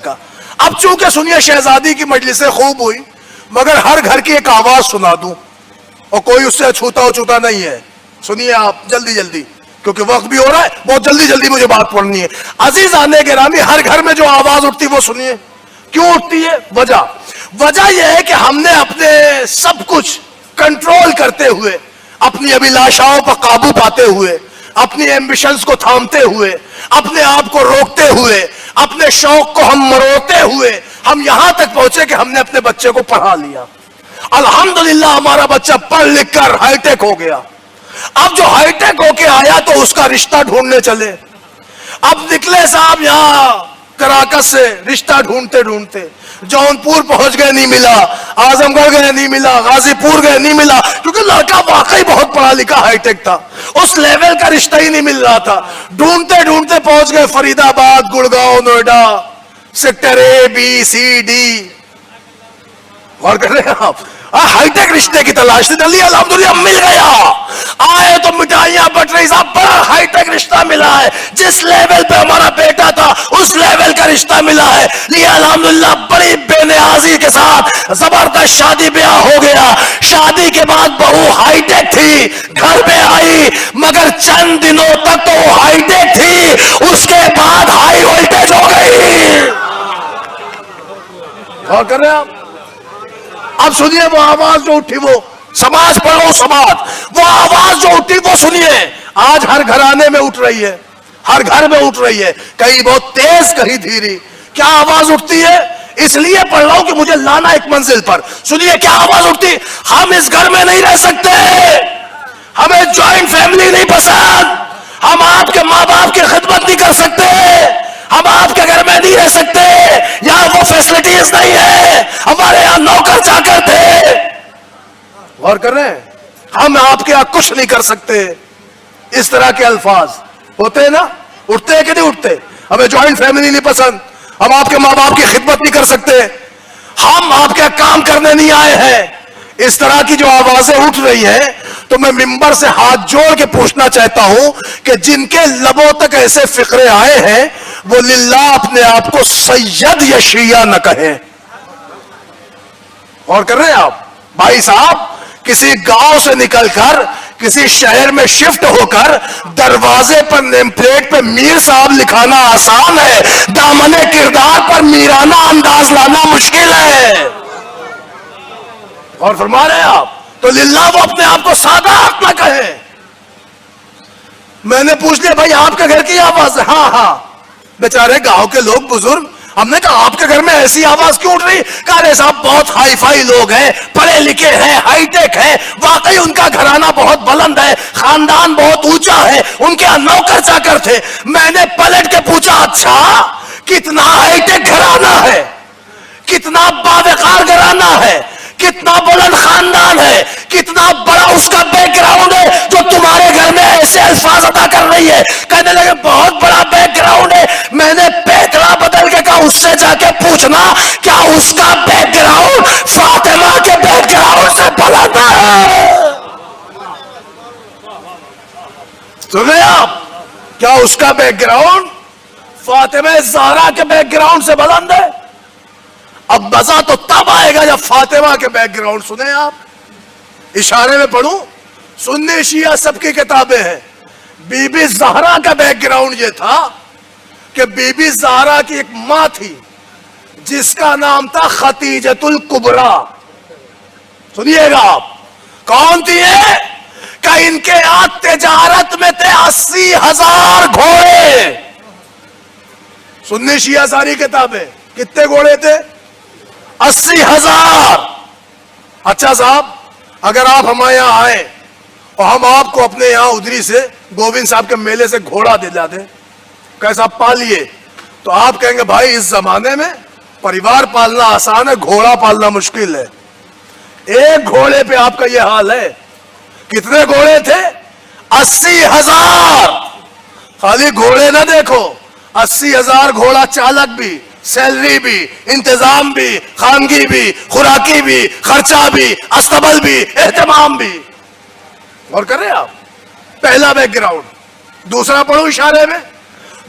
کا. اب چونکہ سنیے شہزادی کی مجلسیں خوب ہوئی مگر ہر گھر کی ایک آواز سنا دوں اور کوئی اس سے اچھوتا نہیں ہے. سنیے آپ جلدی جلدی کیونکہ وقت بھی ہو رہا ہے, بہت جلدی جلدی مجھے بات پڑھنی ہے. عزیزان گرامی, ہر گھر میں جو آواز اٹھتی وہ سنیے. کیوں اٹھتی ہے؟ وجہ یہ ہے کہ ہم نے اپنے سب کچھ کنٹرول کرتے ہوئے, اپنی ابھیلاشاؤں پر قابو پاتے ہوئے, اپنی ایمبیشنز کو تھامتے ہوئے, اپنے آپ کو روکتے ہوئے, اپنے شوق کو ہم مروتے ہوئے ہم یہاں تک پہنچے کہ ہم نے اپنے بچے کو پڑھا لیا. الحمدللہ ہمارا بچہ پڑھ لکھ کر ہائی ٹیک ہو گیا. اب جو ہائی ٹیک ہو کے آیا تو اس کا رشتہ ڈھونڈنے چلے. اب نکلے صاحب یہاں کراکس سے رشتہ ڈھونڈتے ڈھونڈتے جون پور پہنچ گئے, نہیں ملا. اعظم گڑھ گئے, نہیں ملا. غازی پور گئے, نہیں ملا. کیونکہ لڑکا واقعی بہت پڑھا لکھا ہائی ٹیک تھا, اس لیول کا رشتہ ہی نہیں مل رہا تھا. ڈھونڈتے ڈھونڈتے پہنچ گئے فرید آباد, گڑگاؤں, نوئیڈا, سیکٹر اے بی سی ڈی. غور کر رہے ہیں آپ؟ ہائی ٹیک رشتے کی تلاش تھی. دلی الحمدللہ مل گیا. آئے تو مٹھائیاں بٹ رہی صاحب, بڑا ہائی ٹیک رشتہ ملا ہے. جس لیول پہ ہمارا بیٹا تھا اس لیول کا رشتہ ملا ہے. لیا الحمدللہ بڑی بے نیازی کے ساتھ زبردست شادی بیاہ ہو گیا. شادی کے بعد بہو ہائی ٹیک تھی, گھر میں آئی مگر چند دنوں تک تو وہ ہائی ٹیک تھی, اس کے بعد ہائی وولٹیج ہو گئی. غور کر رہے ہیں آپ؟ اب سنیے وہ آواز جو اٹھی, وہ سماج پڑھو سماج, وہ آواز جو اٹھی وہ سنیے. آج ہر گھرانے میں اٹھ رہی ہے, ہر گھر میں اٹھ رہی ہے, کہیں بہت تیز کہیں دھیری. کیا آواز اٹھتی ہے؟ اس لیے پڑھ رہا ہوں کہ مجھے لانا ایک منزل پر. سنیے کیا آواز اٹھتی. ہم اس گھر میں نہیں رہ سکتے, ہمیں جوائنٹ فیملی نہیں پسند, ہم آپ کے ماں باپ کی خدمت نہیں کر سکتے, ہم آپ کے گھر میں نہیں رہ سکتے, یہاں وہ فیسلٹیز نہیں ہے, ہمارے یہاں نوکر چاکر تھے. غور کر رہے ہیں؟ ہم آپ کے یہاں کچھ نہیں کر سکتے. اس طرح کے الفاظ ہوتے ہیں نا, اٹھتے ہیں کہ نہیں اٹھتے؟ ہمیں جوائنٹ فیملی نہیں پسند, ہم آپ کے ماں باپ کی خدمت نہیں کر سکتے, ہم آپ کے کام کرنے نہیں آئے ہیں. اس طرح کی جو آوازیں اٹھ رہی ہیں تو میں ممبر سے ہاتھ جوڑ کے پوچھنا چاہتا ہوں کہ جن کے لبوں تک ایسے فقرے آئے ہیں وہ للہ اپنے آپ کو سید یا شیعہ نہ کہیں. اور کر رہے ہیں آپ بھائی صاحب, کسی گاؤں سے نکل کر کسی شہر میں شفٹ ہو کر دروازے پر نیم پلیٹ پہ میر صاحب لکھانا آسان ہے, دامن کردار پر میرانہ انداز لانا مشکل ہے. اور فرما رہے ہیں آپ, تو للہ وہ اپنے آپ کو سادہ حق نہ کہیں. میں نے پوچھ لیا بھائی آپ کے گھر کی آواز ہے؟ ہاں. بیچارے گاؤں کے لوگ بزرگ, ہم نے کہا آپ کے گھر میں ایسی آواز کیوں اٹھ رہی؟ کہا رہے صاحب بہت ہائی فائی لوگ ہیں, پڑھے لکھے ہیں, ہائی ٹیک ہے, واقعی ان کا گھرانہ بہت بلند ہے, خاندان بہت اونچا ہے, ان کے نوکر چاکر تھے. میں نے پلٹ کے پوچھا اچھا کتنا ہائی ٹیک گھرانہ ہے, کتنا باوقار گھرانہ ہے, کتنا بلند خاندان ہے, کتنا بڑا اس کا بیک گراؤنڈ ہے جو تمہارے گھر میں ایسے الفاظ ادا کر رہی ہے؟ کہنے لگے بہت بڑا بیک گراؤنڈ ہے. میں نے پیکڑا بدل کے کہا اس سے جا کے پوچھنا کیا اس کا بیک گراؤنڈ فاطمہ کے بیک گراؤنڈ سے بلند ہے؟ سنیں آپ, کیا اس کا بیک گراؤنڈ فاطمہ زہرا کے بیک گراؤنڈ سے بلند ہے؟ اب مزہ تو تب آئے گا جب فاطمہ کے بیک گراؤنڈ سنیں آپ. اشارے میں پڑھوں, سنی شیعہ سب کی کتابیں ہیں. بی بی زہرا کا بیک گراؤنڈ یہ تھا کہ بی بی زہرا کی ایک ماں تھی جس کا نام تھا ختیجۃ الکبریٰ. سنیے گا آپ, کون تھی یہ؟ کہ ان کے یہاں تجارت میں تھے 80,000 گھوڑے. سنی شیعہ ساری کتابیں, کتنے گھوڑے تھے؟ 80,000. اچھا صاحب, اگر آپ ہمارے یہاں آئیں اور ہم آپ کو اپنے یہاں ادری سے گوبند صاحب کے میلے سے گھوڑا دلا دیں, کیسا پالیے, تو آپ کہیں گے بھائی اس زمانے میں پریوار پالنا آسان ہے, گھوڑا پالنا مشکل ہے. ایک گھوڑے پہ آپ کا یہ حال ہے. کتنے گھوڑے تھے؟ 80,000. خالی گھوڑے نہ دیکھو, 80,000 گھوڑا چالک بھی, سیلری بھی, انتظام بھی, خانگی بھی, خوراکی بھی, خرچہ بھی, استبل بھی, اہتمام بھی. اور کر رہے آپ, پہلا بیک گراؤنڈ. دوسرا پڑھو اشارے میں,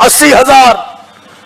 80,000।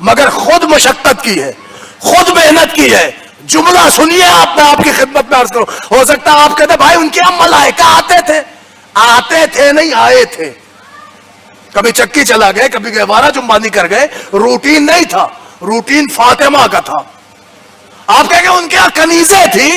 مگر خود مشقت کی ہے, خود محنت کی ہے. جملہ سنیے آپ, میں آپ کی خدمت میں عرض کروں. ہو سکتا ہے آپ کہتے بھائی ان کے ہم ملائکہ آتے تھے نہیں آئے تھے. کبھی چکی چلا گئے, کبھی گہوارہ جنبانی کر گئے, روٹین نہیں تھا, روٹین فاطمہ کا تھا. آپ کہیں گے ان کے یہاں کنیزیں تھی,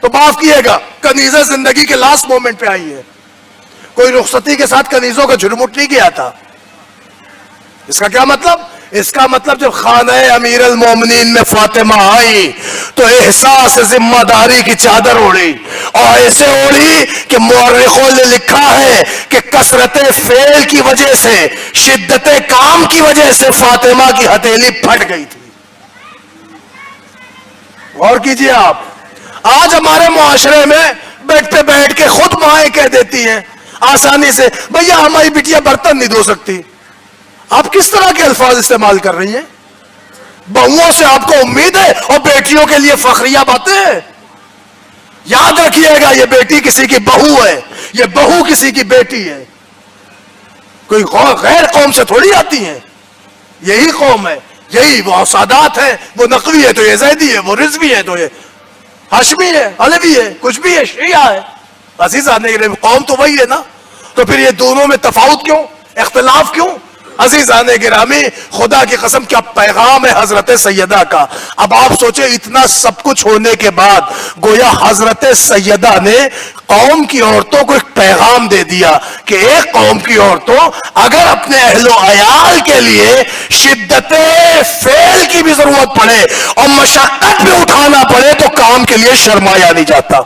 تو معاف کیے گا, کنیزیں زندگی کے لاسٹ مومنٹ پہ آئی ہے. کوئی رخصتی کے ساتھ کنیزوں کا جھرمٹ نہیں کیا تھا. اس کا کیا مطلب؟ اس کا مطلب جب خانہ امیر المومنین میں فاطمہ آئی تو احساس ذمہ داری کی چادر اوڑھی, اور ایسے اوڑھی کہ مورخوں نے لکھا ہے کہ کثرت فعل کی وجہ سے, شدت کام کی وجہ سے فاطمہ کی ہتھیلی پھٹ گئی تھی. غور کیجئے آپ, آج ہمارے معاشرے میں بیٹھ پہ بیٹھ کے خود مائیں کہہ دیتی ہیں آسانی سے, بھیا ہماری بٹیا برتن نہیں دھو سکتی. آپ کس طرح کے الفاظ استعمال کر رہی ہیں؟ بہوؤں سے آپ کو امید ہے اور بیٹیوں کے لیے فخریہ باتیں ہیں. یاد رکھیے گا, یہ بیٹی کسی کی بہو ہے, یہ بہو کسی کی بیٹی ہے. کوئی غیر قوم سے تھوڑی آتی ہیں, یہی قوم ہے, یہی وہ سادات ہے, وہ نقوی ہے تو یہ زیدی ہے, وہ رضوی ہے تو یہ ہاشمی ہے, علوی ہے, کچھ بھی ہے, شیعہ ہے. عزیز آنے کے لیے قوم تو وہی ہے نا. تو پھر یہ دونوں میں تفاوت کیوں, اختلاف کیوں؟ عزیز آنے گرامی, خدا کی قسم کیا پیغام ہے حضرت سیدہ کا. اب آپ سوچیں, اتنا سب کچھ ہونے کے بعد گویا حضرت سیدہ نے قوم کی عورتوں کو ایک پیغام دے دیا کہ ایک قوم کی عورتوں اگر اپنے اہل و عیال کے لیے شدت فعل کی بھی ضرورت پڑے اور مشقت بھی اٹھانا پڑے تو کام کے لیے شرمایا نہیں جاتا.